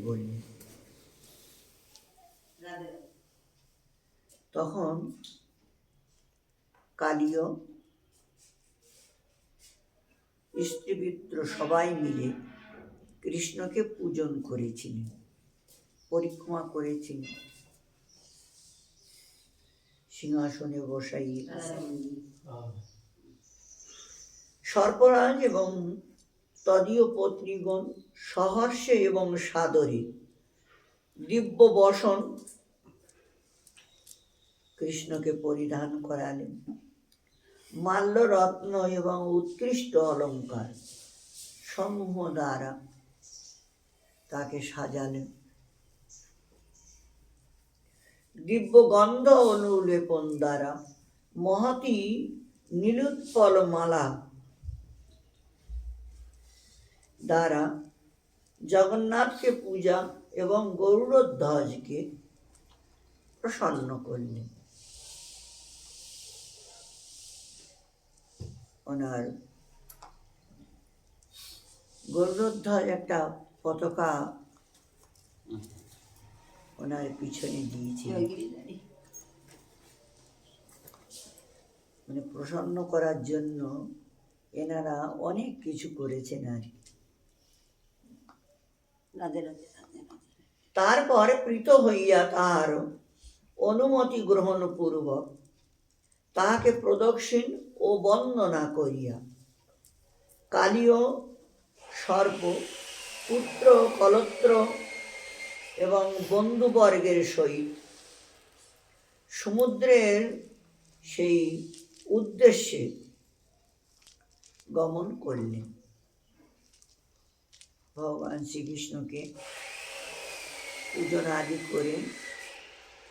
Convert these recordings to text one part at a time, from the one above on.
পড়লেন। তখন কালীয় স্ত্রীপুত্র সবাই মিলে কৃষ্ণকে পূজন করেছিলেন, পরিক্রমা করেছিলেন, সিংহাসনে বসাই। সর্পরাজ এবং তদীয় পত্নীগণ সহর্ষে এবং সাদরে দিব্য বসন কৃষ্ণকে পরিধান করালেন, মাল্য রত্ন এবং উৎকৃষ্ট অলঙ্কার সমূহ দ্বারা তাকে সাজালেন, দিব্য গন্ধ অনুলেপন দ্বারা মহতি নীলোৎপল মালা দ্বারা জগন্নাথকে পূজা এবং গরুড়ধ্বজকে প্রসন্ন করলেন। ওনার গরুড়ধ্বজ একটা পতাকা ওনার পিছনে দিয়েছে, মানে প্রসন্ন করার জন্য এনারা অনেক কিছু করেছেন আর কি। তারপরে প্রীত হইয়া তাহার অনুমতি গ্রহণ পূর্বক তাহাকে প্রদক্ষিণ ও বন্দনা করিয়া কালীয় সর্প পুত্র কলত্র এবং বন্ধুবর্গের সহিত সমুদ্রের সেই উদ্দেশ্যে গমন করলেন। ভগবান শ্রীকৃষ্ণকে পূজন আদি করে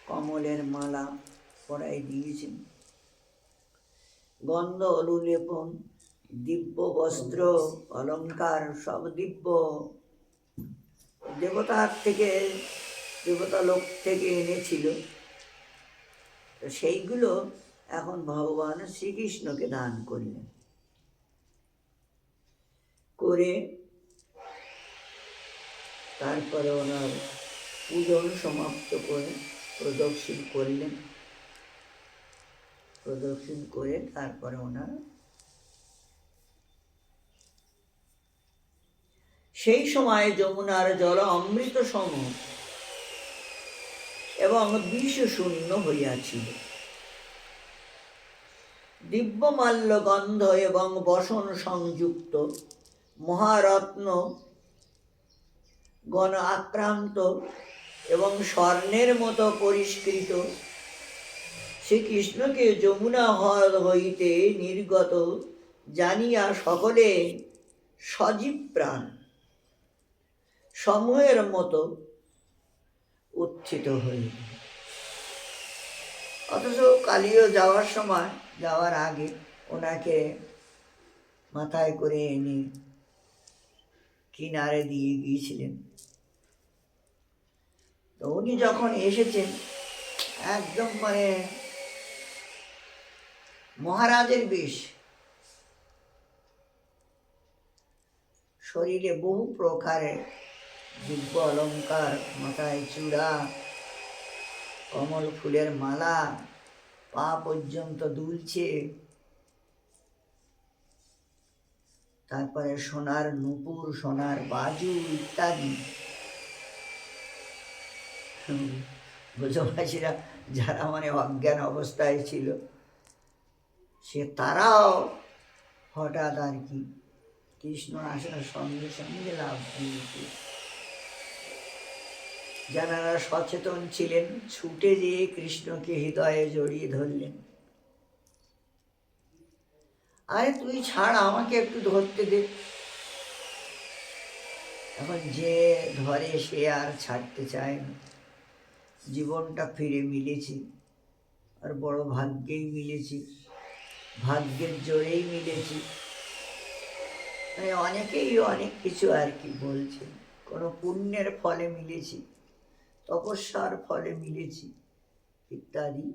কমলের মালা পরাই দিয়েছেন, গন্ধ অনুলেপন, দিব্য বস্ত্র অলঙ্কার সব দিব্য, দেবতার থেকে দেবতা লোক থেকে এনেছিল, তো সেইগুলো এখন ভগবান শ্রীকৃষ্ণকে দান করলেন। করে তারপরে ওনার পূজন সমাপ্ত করে প্রদক্ষিণ করলেন, প্রদক্ষিণ করে তারপরে ওনার সেই সময় যমুনার জল অমৃত সম এবং বিষ শূন্য হইয়াছিল। দিব্যমাল্য গন্ধ এবং বসন সংযুক্ত মহারত্ন গণ আক্রান্ত এবং স্বর্ণের মতো পরিষ্কৃত শ্রীকৃষ্ণকে যমুনা হ্রদ হইতে নির্গত জানিয়া সকলে সজীব প্রাণ সমূহের মতো উত্থিত হইল। অথচ কালীয় যাওয়ার সময়, যাওয়ার আগে ওনাকে মাথায় করে এনে কিনারে দিয়ে গিয়েছিলেন। তো উনি যখন এসেছেন একদম মানে মহারাজের বেশ, শরীরে বহু প্রকারের দিব্য অলঙ্কার, মাথায় চূড়া, কমল ফুলের মালা, পা পর্যন্ত দুলছে, তারপরে সোনার নূপুর, সোনার বাজু ইত্যাদি। ব্রজবাসীরা যারা মানে অজ্ঞান অবস্থায় ছিল তারাও হঠাৎ আর কি কৃষ্ণ আসার সঙ্গে সঙ্গে লাভ দিয়েছে। যারা সচেতন ছিলেন ছুটে যেয়ে কৃষ্ণকে হৃদয়ে জড়িয়ে ধরলেন। আরে তুই ছাড়, আমাকে একটু ধরতে দে। এখন যে ধরে সে আর ছাড়তে চায় না। জীবনটা ফিরে মিলেছে, আর বড় ভাগ্যেই মিলেছে, ভাগ্যের জোরেই মিলেছে। মানে অনেকেই অনেক কিছু আর কি বলছে, কোনো পুণ্যের ফলে মিলেছি, তপস্যার ফলে মিলেছি ইত্যাদি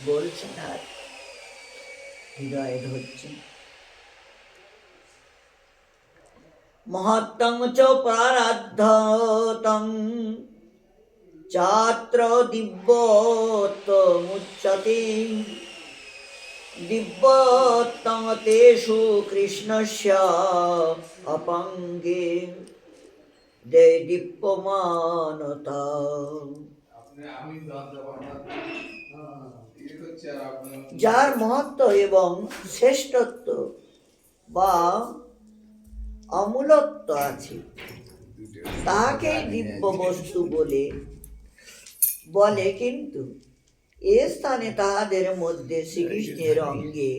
বলছেন আর হৃদয়ে ধরছেন। মহত্তং চ প্রারাদ্ধতং চাত্র দিব্যত্তমুচ্যতে দিব্যত্তম তেষু কৃষ্ণস্য অপঙ্গে দীপ্যমানতা। যার মহত্ব এবং শ্রেষ্ঠত্ব বা অমূলত্ব আছে তাহাকে দিব্য বস্তু বলে, কিন্তু এ স্থানে তাহাদের মধ্যে শ্রীকৃষ্ণের অঙ্গে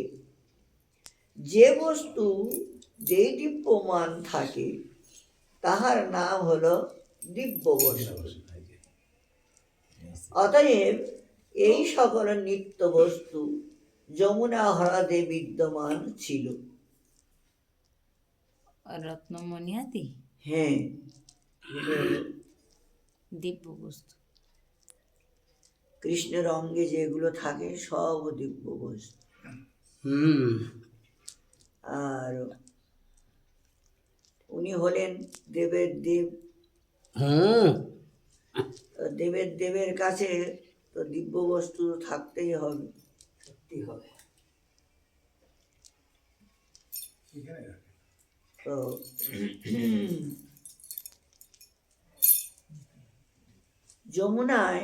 যে বস্তু দেদীপ্যমান থাকে তাহার নাম হলো দিব্য বস্তু। অতএব এই সকল নিত্য বস্তু যমুনা হ্রদে বিদ্যমান ছিল। রত্নমণিহাতি হ্যাঁ, দিব্য বস্তু। কৃষ্ণের অঙ্গে যেগুলো থাকে সব দিব্য বস্তু। আর উনি হলেন দেবের দেব। দেবের দেবের কাছে তো দিব্য বস্তু থাকতেই হবে। তো যমুনায়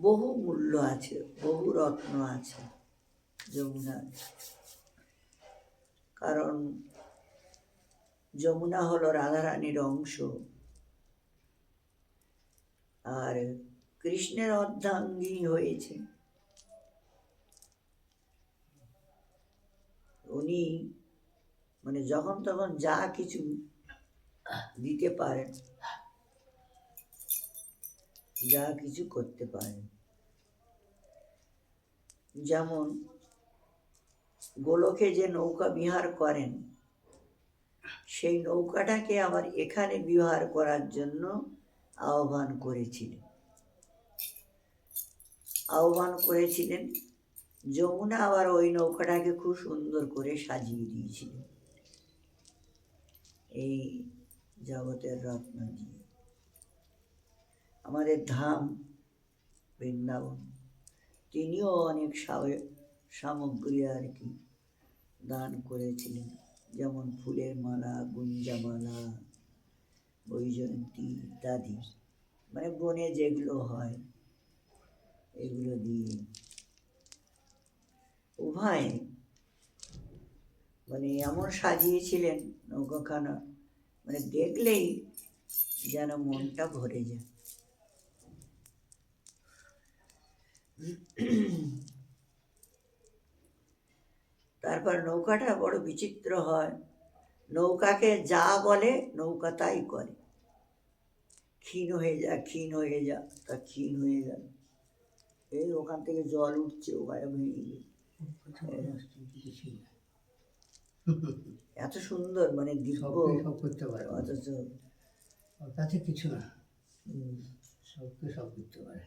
বহু মূল্য আছে, বহু রত্ন আছে যমুনায়। কারণ যমুনা হলো রাধারানীর অংশ, আর কৃষ্ণের অর্ধাঙ্গিনী হয়েছে। উনি মানে যখন তখন যা কিছু দিতে পারেন, যা কিছু করতে পারেন। যেমন গোলকে যে নৌকা বিহার করেন, সেই নৌকাটাকে আবার এখানে বিহার করার জন্য আহ্বান করেছিলেন। যমুনা আবার ওই নৌকাটাকে খুব সুন্দর করে সাজিয়ে দিয়েছিলেন এই জগতের রত্ন দিয়ে। আমাদের ধাম বৃন্দাবন, তিনিও অনেক সামগ্রী আর কি দান করেছিলেন। যেমন ফুলের মালা, গুঞ্জামালা, বৈজয়ন্তী ইত্যাদি, মানে বনে যেগুলো হয় এগুলো দিয়ে উভয় মানে এমন সাজিয়েছিলেন নৌকাখানা, মানে দেখলেই যেন মনটা ভরে যায়। তারপর নৌকাটা বড় বিচিত্র হয়। নৌকাকে যা বলে নৌকা তাই করে। ক্ষীণ হয়ে যা, তা ক্ষীণ হয়ে গেল। এই ওখান থেকে জল উঠছে, ওখানে ভেঙে গেল। এত সুন্দর, মানে দিব্য করতে পারে, অথচ ওর কাছে কিছু না, সবকে সব করতে পারে।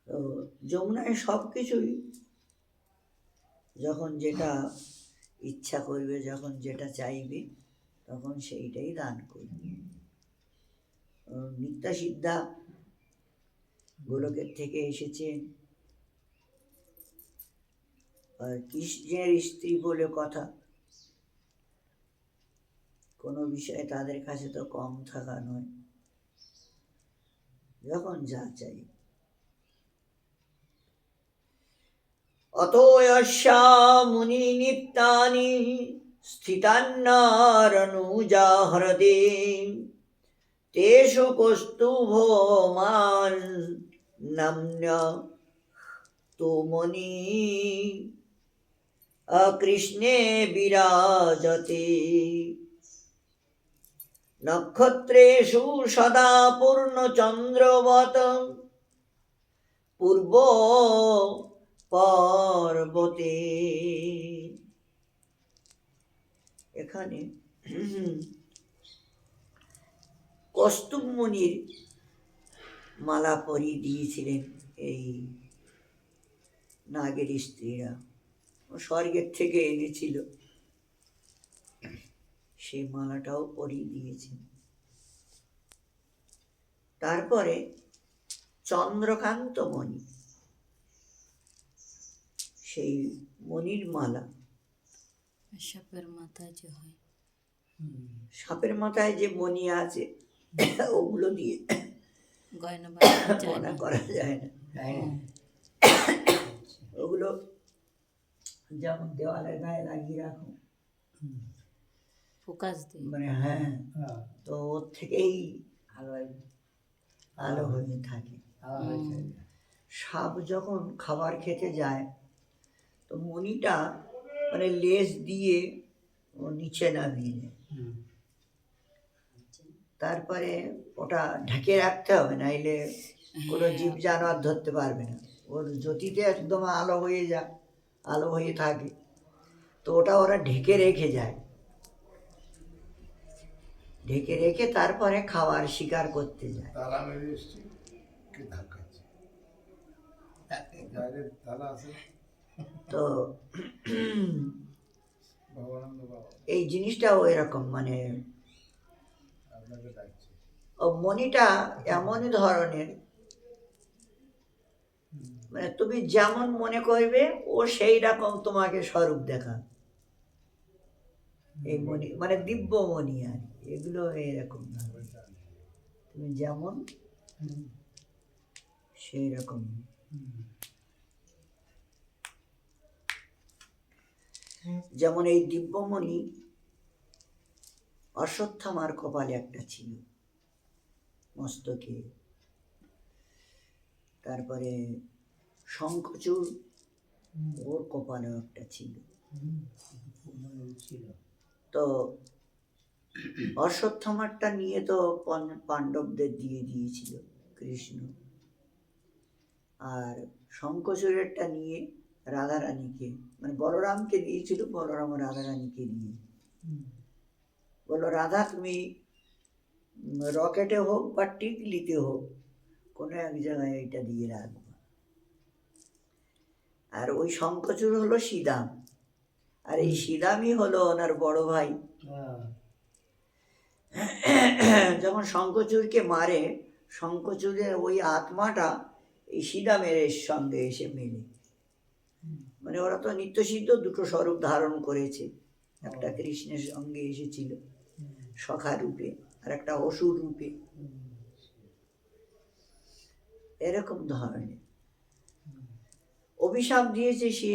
তো যমুনায় সব কিছুই যখন যেটা ইচ্ছা করবে, যখন যেটা চাইবে, তখন সেইটাই দান করবে। নিত্যা সিদ্ধা গোলকের থেকে এসেছেন, আর কৃষ্ণের স্ত্রী বলে কথা, কোনো বিষয়ে তাদের কাছে তো কম থাকা নয়, যখন যা চাই। অতোয়স্যা মুনি নিত্যানি স্থিতান্নারনুজা হ্রদে তেষু কৌস্তুভমান নাম্ন্য তুমনি কৃষ্ণে বিরাজতে নক্ষত্রেষু সদা পূর্ণচন্দ্রবত পূর্ব পর্বতে। এখানে কৌস্তুভ মুনির মালা পরিয়ে দিয়েছিলেন এই নাগের স্ত্রীরা স্বর্গের থেকে এনেছিল, সেই মালাটাও পরিয়ে দিয়েছেন। তারপরে চন্দ্রকান্ত মণি, সেই মণির মালা, সাপের মাথায় যে হয়, সাপের মাথায় যে মণি আছে ওগুলো দিয়ে গয়না বানানো যায় মনে না। করা যায় না। ওগুলো যেমন দেওয়ালের গায়ে লাগিয়ে রাখো, ফোকাস দিয়ে। মানে হ্যাঁ, তো ওর থেকেই আলো হয়ে থাকে। সাপ যখন খাবার খেতে যায় তো মণিটা মানে লেজ দিয়ে ও নিচে নামিয়ে নেয়, তারপরে ওটা ঢেকে রাখতে হবে, নাইলে কোনো জীব জানোয়ার ধরতে পারবে না। ওর জ্যোতিতে একদম আলো হয়ে যায়, আলো হয়ে থাকে, তো ওটা ওরা ঢেকে রেখে যায়, ঢেকে রেখে তারপরে খাবার শিকার করতে যায়। তালা মেরে এসছি, কে ধাক্কাচ্ছে? বাইরে তালা আছে, তো ভগবানন্দ বাবা এই জিনিসটাও এরকম, মানে আপনাকে ডাকছে। ও মণিটা এমনই ধরনের, মানে তুমি যেমন মনে করবে ও সেই রকম তোমাকে স্বরূপ দেখা। এই মণি মানে দিব্য মণি, আর এগুলো এরকম না, তুমি যেমন সেই রকম। যেমন এই দিব্যমণি অশ্বত্থামার কপালে একটা ছিল, মস্তকে। তারপরে শঙ্খচূড় ওর কপালেও একটা ছিল। তো অশ্বত্থামারটা নিয়ে তো পাণ্ডবদের দিয়ে দিয়েছিল কৃষ্ণ, আর শঙ্খচূড়েরটা নিয়ে রাধারানীকে, মানে বলরামকে দিয়েছিল, বলরাম রাধারানীকে দিয়ে বললো, রাধা তুমি রকেটে হোক বা টিকলিতে হোক কোনো এক জায়গায় এটা দিয়ে রাখবো। আর ওই শঙ্খচূড় হলো শ্রীদাম, আর এই শ্রীদামই হলো ওনার বড় ভাই। যখন শঙ্খচূড়কে মারে, শঙ্খচূড়ের ওই আত্মাটা এই শ্রীদামের সঙ্গে এসে মেলে, মানে ওরা তো নিত্যসিদ্ধ দুটো স্বরূপ ধারণ করেছে, একটা কৃষ্ণের সঙ্গে এসেছিল সখা রূপে, আর একটা অসুর রূপে, এরকম ধরনের অভিশাপ দিয়েছে সে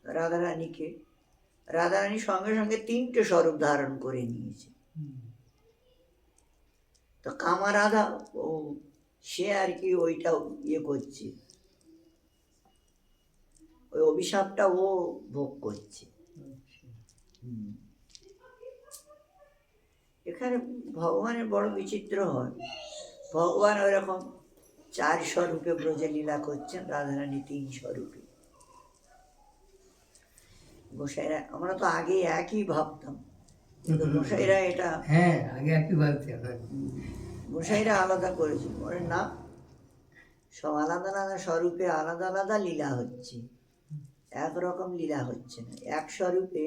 রাধারানীকে। রাধারানী সঙ্গে সঙ্গে 3টে স্বরূপ ধারণ করে নিয়েছে। তো কামা রাধা ও সে আর কি ওইটা ইয়ে করছে, ওই অভিশাপটা ও ভোগ করছে। এখানে ভগবানের বড় বিচিত্র হয়, ভগবান ওইরকম 4 স্বরূপে ব্রজে লীলা করছেন, রাধারানী 3 স্বরূপে। গোসাইরা, আমরা তো আগে একই ভাবতাম, কিন্তু গোসাইরা এটা আগে একই ভাবছি। গোসাইরা আলাদা করেছে, ওর না সব আলাদা আলাদা স্বরূপে আলাদা আলাদা লীলা হচ্ছে, একরকম লীলা হচ্ছে না, এক স্বরূপে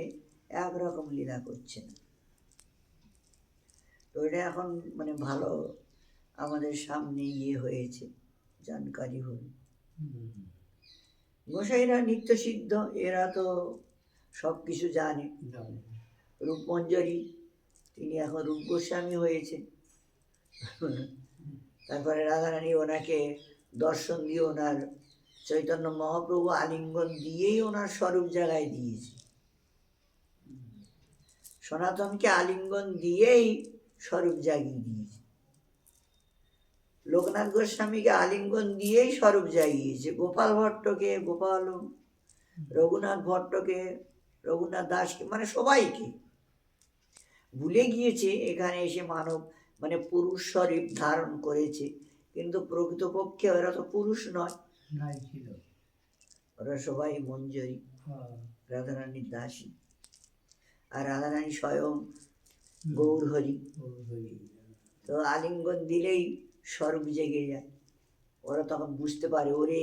একরকম লীলা করছে না। তো এটা এখন মানে ভালো আমাদের সামনে ইয়ে হয়েছে, জানকারি হল। গোসাইরা নিত্যসিদ্ধ, এরা তো সব কিছু জানে। রূপমঞ্জরি, তিনি এখন রূপ গোস্বামী হয়েছে। তারপরে রাধারানী ওনাকে দর্শন দিয়ে ওনার চৈতন্য মহাপ্রভু আলিঙ্গন দিয়েই ওনার স্বরূপ জায়গায় দিয়েছে, সনাতনকে আলিঙ্গন দিয়েই স্বরূপ জাগিয়ে দিয়েছে, লোকনাথ গোস্বামীকে আলিঙ্গন দিয়েই স্বরূপ জাগিয়েছে, গোপাল ভট্টকে গোপাল, রঘুনাথ ভট্টকে রঘুনাথ দাসকে, মানে সবাইকে ভুলে গিয়েছে এখানে এসে মানব মানে পুরুষ স্বরূপ ধারণ করেছে, কিন্তু প্রকৃতপক্ষে ওরা তো পুরুষ নয়, ওরা সবাই মঞ্জরি, রাধারানীর দাসী। আর রাধারানী স্বয়ং গৌরহরি, তো আলিঙ্গন দিলেই স্বরূপ জেগে যায়। ওরা তখন বুঝতে পারে, ওরে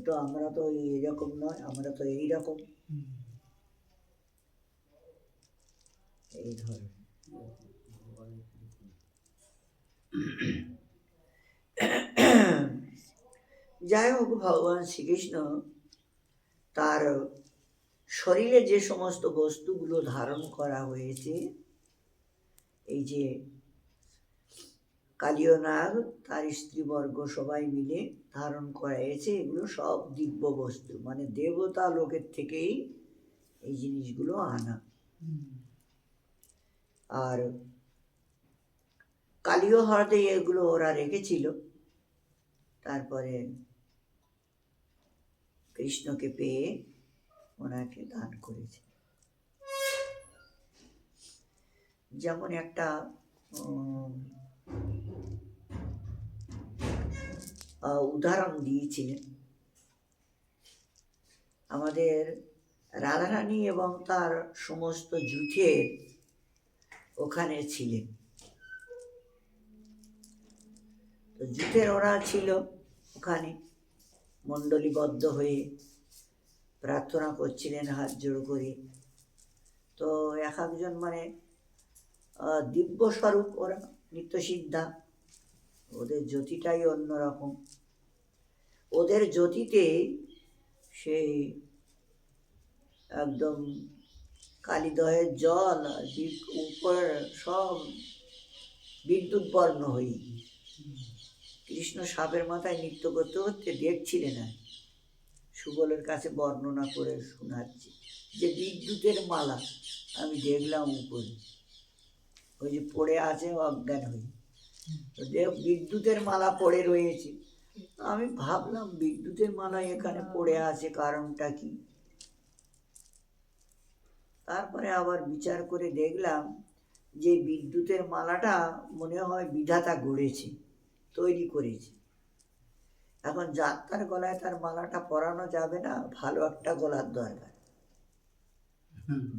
তো আমরা তো এইরকম নয়, আমরা তো এইরকম, এই ধরনের। যাই হোক, ভগবান শ্রীকৃষ্ণ তার শরীরে যে সমস্ত বস্তুগুলো ধারণ করা হয়েছে, এই যে কালীয় নাগ তার স্ত্রীবর্গ সবাই মিলে ধারণ করা হয়েছে, এগুলো সব দিব্য বস্তু, মানে দেবতা লোকের থেকেই এই জিনিসগুলো আনা। আর কালীয় হ্রদে এগুলো ওরা রেখেছিল, তারপরে কৃষ্ণকে পেয়ে ওনাকে দান করেছে। যেমন একটা উদাহরণ দিয়েছিলেন, আমাদের রাধারানী এবং তার সমস্ত জুথের ওখানে ছিলেন। তো জুথের ওরা ছিল ওখানে মণ্ডলীবদ্ধ হয়ে প্রার্থনা করছিলেন হাত জোড় করে। তো এক একজন মানে দিব্য স্বরূপ, ওরা নিত্যসিদ্ধা, ওদের জ্যোতিটাই অন্যরকম। ওদের জ্যোতিতে সেই একদম কালিদয়ের জল উপর সব বিদ্যুৎ বর্ণ হয়ে, কৃষ্ণ সাপের মাথায় নৃত্য করতে করতে দেখছিলেন, আর সুবলের কাছে বর্ণনা করে শোনাচ্ছি যে বিদ্যুতের মালা আমি দেখলাম উপরে, ওই যে পড়ে আছে অজ্ঞান হয়ে, তো দেখ বিদ্যুতের মালা পড়ে রয়েছে। আমি ভাবলাম বিদ্যুতের মালা এখানে পড়ে আছে, কারণটা কি? তারপরে আবার বিচার করে দেখলাম যে বিদ্যুতের মালাটা মনে হয় বিধাতা গড়েছে, তৈরি করেছে। এখন যাত্রার গলায় তার মালাটা পরানো যাবে না, ভালো একটা গলার দরকার।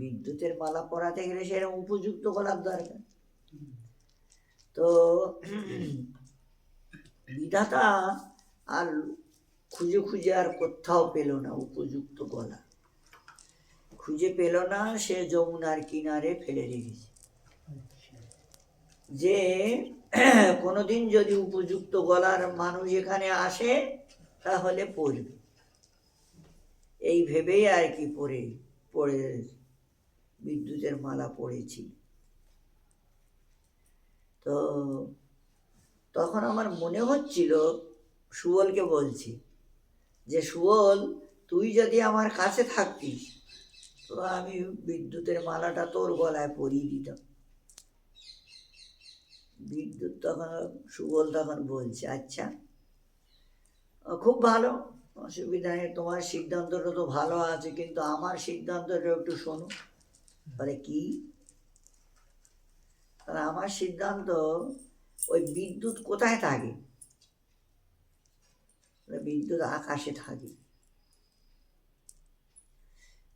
বিদ্যুতের মালা পরাতে গেলে সেরকম উপযুক্ত গলার দরকার। তো বিধাতা আর খুঁজে খুঁজে আর কোথাও পেল না উপযুক্ত গলা, খুঁজে পেল না, সে যমুনার কিনারে ফেলে রেখেছে যে কোনোদিন যদি উপযুক্ত গলার মানুষ এখানে আসে তাহলে পড়বে, এই ভেবেই আর কি পড়ে বিদ্যুতের মালা পড়েছি। তো তখন আমার মনে হচ্ছিল, সুবলকে বলছি যে সুবল, তুই যদি আমার কাছে থাকতিস তো আমি বিদ্যুতের মালাটা তোর গলায় পরিয়ে দিতাম। বিদ্যুৎ তখন, সুবল তখন বলছে, আচ্ছা খুব ভালো, অসুবিধা নেই, তোমার সিদ্ধান্তটা তো ভালো আছে, কিন্তু আমার সিদ্ধান্তটা একটু শোনো। বলে কি? আমার সিদ্ধান্ত, ওই বিদ্যুৎ কোথায় থাকে? বিদ্যুৎ আকাশে থাকে।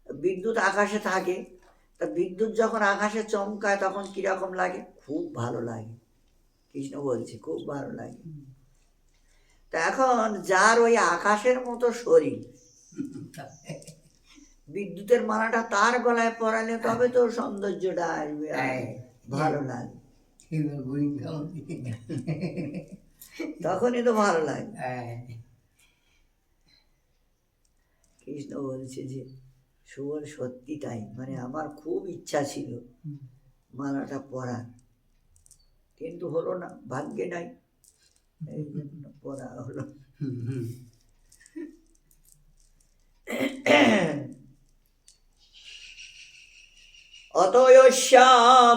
বিদ্যুৎ আকাশে থাকে, তা বিদ্যুৎ যখন আকাশে চমকায় তখন কিরকম লাগে? খুব ভালো লাগে। কৃষ্ণ বলছে খুব ভালো লাগে। তা এখন যার ওই আকাশের মতো শরীর, বিদ্যুতের মালাটা তার গলায় পরালে তবে তো সৌন্দর্যটা আসবে, ভালো লাগে, তখনই তো ভালো লাগে। কৃষ্ণ বলছে যে সুবল সত্যি তাই, মানে আমার খুব ইচ্ছা ছিল মালাটা পরার, কিন্তু হলো না, ভাগ্যে নাই, এই জন্য পরা হলো। অতয়স্যা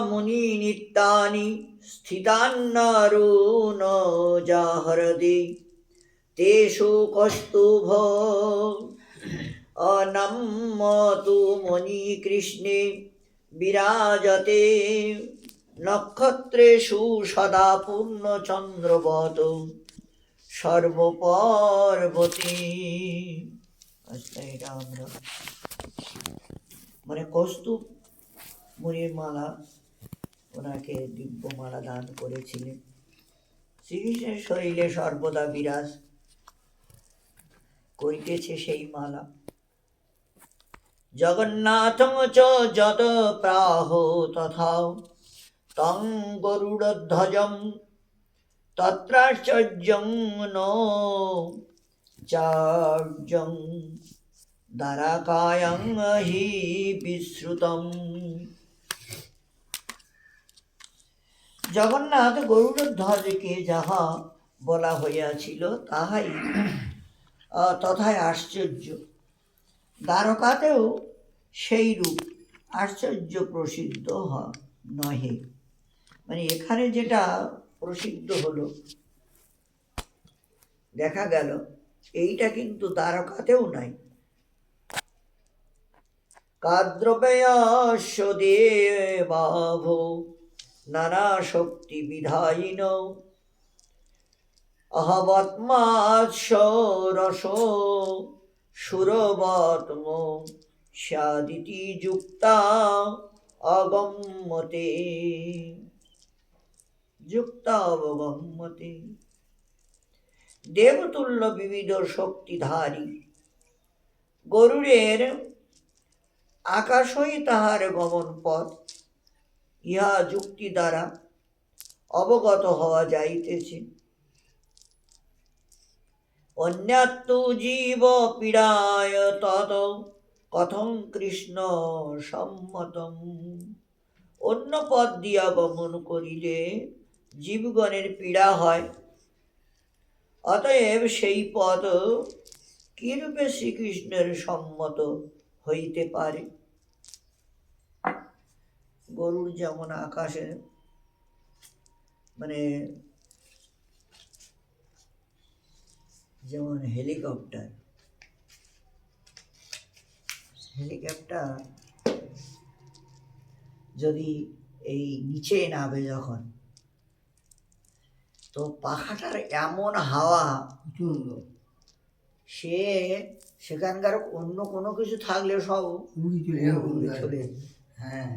মুনি নিত্যানি স্থিতান্নরুণ জাহরদি তেষু কস্তুভ অনম্মতু মনি কৃষ্ণে বিরাজতে নক্ষত্রেষু সদা পূর্ণচন্দ্রবত সর্বপর্বতী। আচ্ছা, এটা আমরা মানে কৌস্তুভ মুনির মালা, ওনাকে দিব্য মালা দান করেছিলেন। শ্রীকৃষ্ণের শরীরে সর্বদা বিরাজ করিতেছে সেই মালা। জগন্নাথং চ যত প্রাহ তথা তং গরুড়ধ্বজং তত্রাশ্চর্যং নো চার্যং দ্বারাকায়ং হি বিশ্রুতম। জগন্নাথ গরুড়ধ্বজকে যাহা বলা হইয়াছিল তাহাই তথায় আশ্চর্য। দ্বারকাতেও সেই রূপ আশ্চর্য প্রসিদ্ধ নহে। মানে এখানে যেটা প্রসিদ্ধ হলো দেখা গেল এইটা কিন্তু দ্বারকাতেও নাই। কাদ্রপেয়স্য দেবাভ নানা শক্তি বিধায়িন অহবৎমাৎস রস সুরবৎম স্যাদিতি যুক্তা অগম্যতে। যুক্তা অবগম্যতে। দেবতুল্য বিবিধ শক্তিধারী গরুড়ের আকাশই তাহার গমন পথ, ইহা যুক্তি দ্বারা অবগত হওয়া যাইতেছে। অন্যাত্তু জীব পীড়ায় তত কথং কৃষ্ণ সম্মতম। অন্য পথ দিয়া গমন করিলে জীবগণের পীড়া হয়, অতএব সেই পথ কিরূপে শ্রীকৃষ্ণের সম্মত হইতে পারে। গরুড় যেমন আকাশে মানে যেমন হেলিকপ্টার যদি এই নিচে নামে যখন, তো পাখাটার এমন হাওয়া, প্রচণ্ড সে সেখানকার অন্য কোনো কিছু থাকলে সব উড়ি চলে যাবে, উড়ে চলে যাবে। হ্যাঁ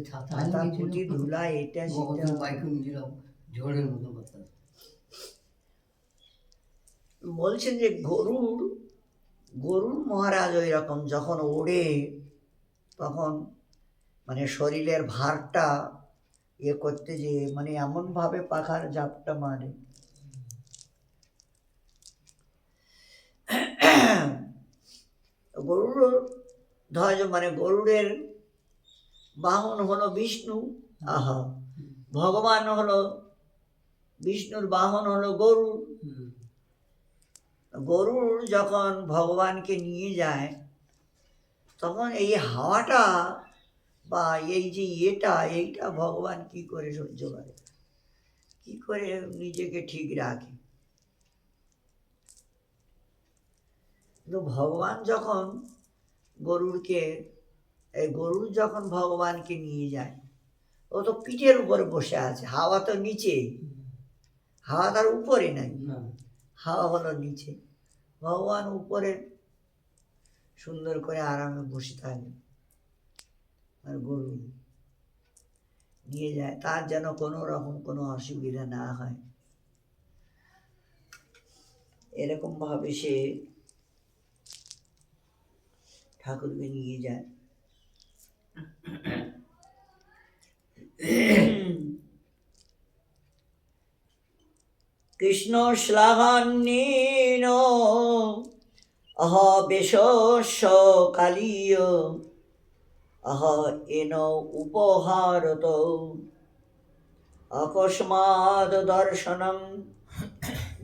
ছাতা পাতা পুঁতি ধুলা এটা সেটা। বাইকে নিয়েছিলাম ঝড়ের মতো কথা। বলছেন যে গরুর মহারাজ ওই রকম যখন ওড়ে তখন মানে শরীরের ভারটা করতে যে মানে এমন ভাবে পাখার ঝাপটা মারে। গরুর ধ্বজ মানে গরুড়ের বাহন হলো বিষ্ণু। আহা, ভগবান হলো বিষ্ণুর বাহন হলো গরুড়। গরুড় যখন ভগবানকে নিয়ে যায় তখন এই হাওয়াটা বা এই যে এইটা ভগবান কি করে সহ্য করে, কি করে নিজেকে ঠিক রাখে। কিন্তু ভগবান যখন গরুড় যখন ভগবানকে নিয়ে যায়, ও তো পিঠের উপরে বসে আছে, হাওয়া তো নিচে, হাওয়া তার উপরে নাই, হাওয়া হলো নিচে। ভগবান উপরে সুন্দর করে আরামে বসে থাকে, আর গরু নিয়ে যায়, তার যেন কোনো রকম কোনো অসুবিধা না হয়, এরকম ভাবে সে ঠাকুরকে নিয়ে যায়। কৃষ্ণ শ্লাঘান্যেন অহ বেশস্য কালীয় অহ এন উপহারত অকস্মাৎ দর্শনং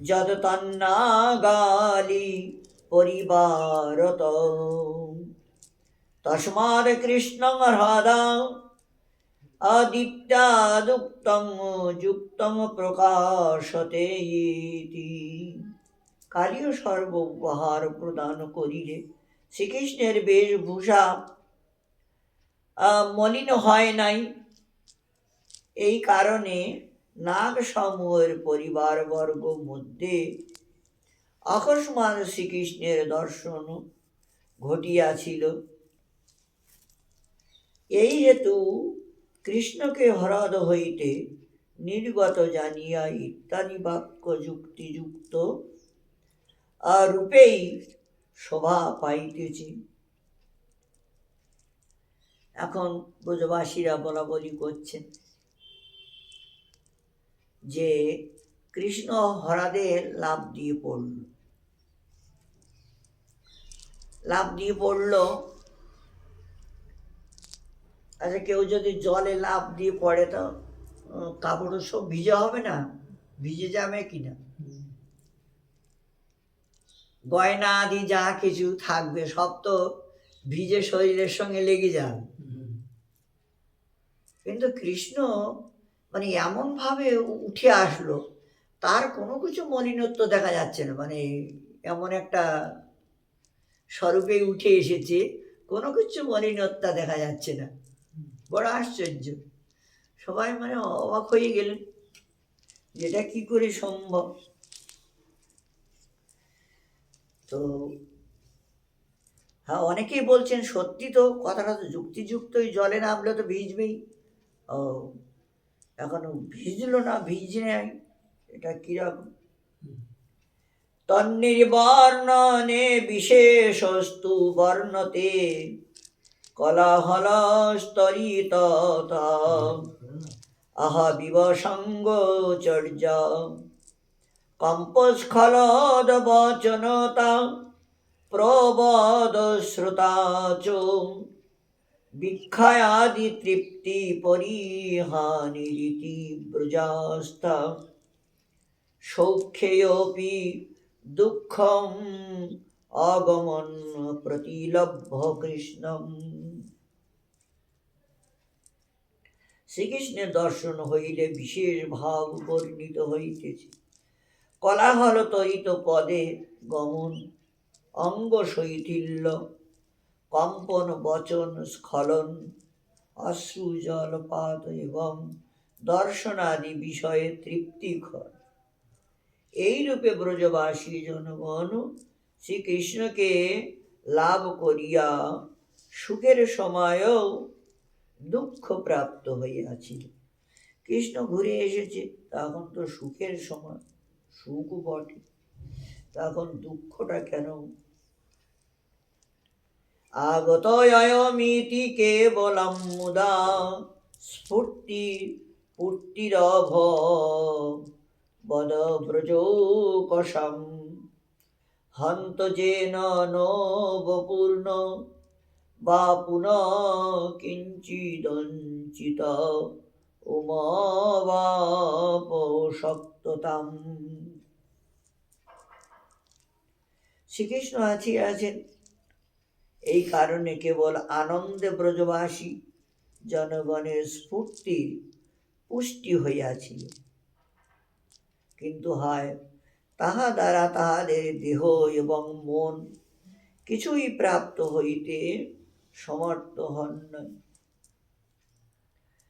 যদ তন্নাগালি পরিবারত তস্মাৎ কৃষ্ণং হ্রদা আদিত্যাদুক্তং যুক্তং প্রকাশতে ইতি। কালীয় সর্ব উপহার প্রদান করিলে শ্রীকৃষ্ণের বেশভূষা মলিন হয় নাই। এই কারণে নাগ সমূহের পরিবারবর্গ মধ্যে অকস্মাৎ শ্রীকৃষ্ণের দর্শন ঘটিয়াছিল। এই হেতু কৃষ্ণকে হ্রদ হইতে নির্গত জানিয়া ইত্যাদি বাক্য যুক্তিযুক্ত আর রূপেই শোভা পাইতেছে। এখন ব্রজবাসীরা বলা বলি করছেন যে কৃষ্ণ হরাদের লাভ দিয়ে পড়ল, লাভ দিয়ে পড়ল। আচ্ছা, কেউ যদি জলে লাভ দিয়ে পড়ে তো কাপড় সব ভিজে হবে না? ভিজে যাবে কিনা? গয়না আদি যা কিছু থাকবে সব তো ভিজে শরীরের সঙ্গে লেগে যাবে। কিন্তু কৃষ্ণ মানে এমন ভাবে উঠে আসলো, তার কোনো কিছু মলিনত্ব দেখা যাচ্ছে না, মানে এমন একটা স্বরূপে উঠে এসেছে, কোনো কিছু মলিনতা দেখা যাচ্ছে না। বড় আশ্চর্য, সবাই মানে অবাক হয়ে গেলেন, যেটা কি করে সম্ভব। তো হ্যাঁ, অনেকেই বলছেন সত্যি তো, কথাটা তো যুক্তিযুক্তই, জলে নামলে তো ভিজবেই। ও, এখনো ভিজলো না, ভিজে নাই, এটা কিরকম? তন্নির্বর্ণনে বিশেষস্তু বর্ণতে কলাহলস্তরিত আহা বিবসঙ্গ চর্যা কম্পস্খলদ বচনতা প্রবদ শ্রুতা চ বিক্ষয়াদি তৃপ্তি পরিহানিরিতি ব্রজাস্থা সৌখ্যেয়োপি দুঃখম আগমন প্রতিলভ্য কৃষ্ণম। শ্রীকৃষ্ণের দর্শন হইলে বিশেষ ভাব বর্ণিত হইতেছে। কলাহল তরিত পদে গমন, অঙ্গ শৈথিল্য, কম্পন বচন স্খলন, অশ্রু জলপাত এবং দর্শনাদি বিষয়ে তৃপ্তিকর। এইরূপে ব্রজবাসী জনগণ শ্রীকৃষ্ণকে লাভ করিয়া সুখের সময়ও দুঃখ প্রাপ্ত হইয়াছিল। কৃষ্ণ ঘুরে এসেছে, তখন তো সুখের সময়, সুখ বটে, তখন দুঃখটা কেন? আগত অয়মিতি কেবলম মুদা স্ফূর্তি পুট্টিরভ বদ ব্রজোকশম হন্ত যেন নবপূর্ণ বা পুনঃ কিঞ্চিদঞ্চিত উমাবাপশক্ততাম। শ্রীকৃষ্ণ আছেন, এই কারণে কেবল আনন্দে ব্রজবাসী জনগণের স্ফূর্তির পুষ্টি হইয়াছিল, কিন্তু হয় তাহা দ্বারা তাহাদের দেহ এবং মন কিছুই প্রাপ্ত হইতে সমর্থ হন নাই।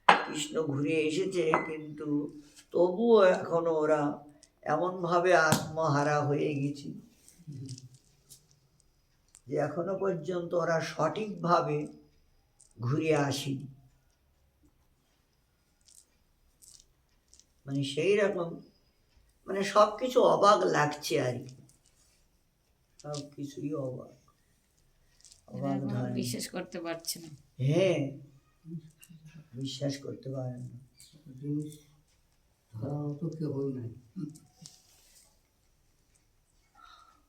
কৃষ্ণ ঘুরে এসেছে, কিন্তু তবুও এখনো ওরা এমনভাবে আত্মহারা হয়ে গেছে যে এখনো পর্যন্ত ওরা সঠিকভাবে ঘুরে আসেনি। মানে সেই রকম, মানে সব কিছু অবাক লাগছে আর কি, সব কিছুই অবাক, অবাক ধরে। বিশ্বাস করতে পারছে না। হ্যাঁ, বিশ্বাস করতে পারে না। জিনিস ধরা মতো কেউ নাই।